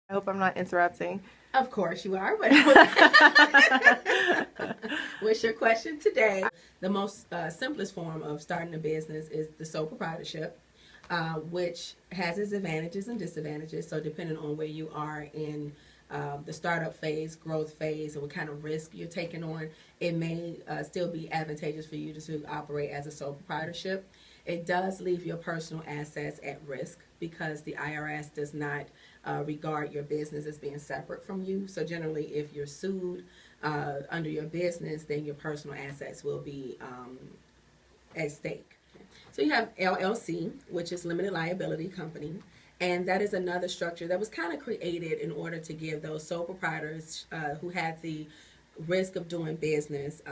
I hope I'm not interrupting. Of course you are, but what's your question today? The most simplest form of starting a business is the sole proprietorship, which has its advantages and disadvantages. So depending on where you are in the startup phase, growth phase, and what kind of risk you're taking on, it may still be advantageous for you to operate as a sole proprietorship. It does leave your personal assets at risk because the IRS does not regard your business as being separate from you. So generally, if you're sued under your business, then your personal assets will be at stake. So you have LLC, which is limited liability company. And that is another structure that was kind of created in order to give those sole proprietors who had the risk of doing business,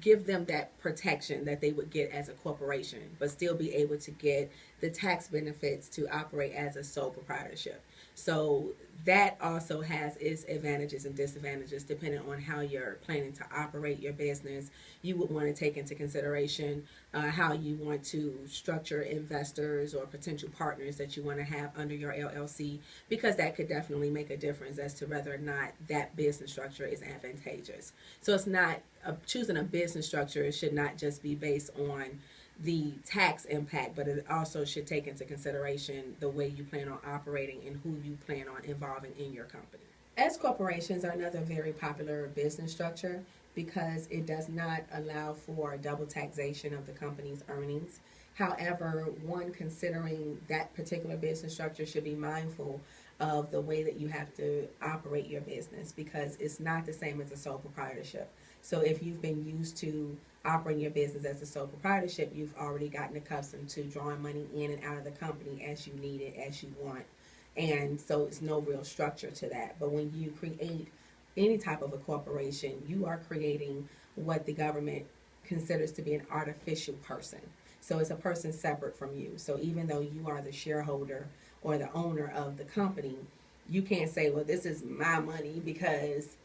give them that protection that they would get as a corporation, but still be able to get the tax benefits to operate as a sole proprietorship. So that also has its advantages and disadvantages depending on how you're planning to operate your business. You would want to take into consideration how you want to structure investors or potential partners that you want to have under your LLC, because that could definitely make a difference as to whether or not that business structure is advantageous. So it's not choosing a business structure should not just be based on the tax impact, but it also should take into consideration the way you plan on operating and who you plan on involving in your company. S corporations are another very popular business structure because it does not allow for double taxation of the company's earnings. However, one considering that particular business structure should be mindful of the way that you have to operate your business, because it's not the same as a sole proprietorship. So if you've been used to operating your business as a sole proprietorship, you've already gotten accustomed to drawing money in and out of the company as you need it, as you want. And so it's no real structure to that. But when you create any type of a corporation, you are creating what the government considers to be an artificial person. So it's a person separate from you. So even though you are the shareholder or the owner of the company, you can't say, well, this is my money because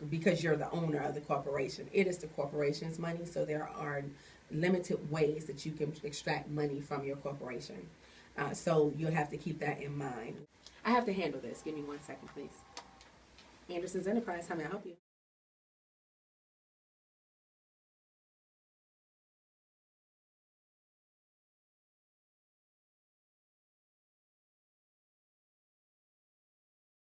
because you're the owner of the corporation. It is the corporation's money, so there are limited ways that you can extract money from your corporation. So you'll have to keep that in mind. I have to handle this. Give me 1 second, please. Anderson's Enterprise, how may I help you?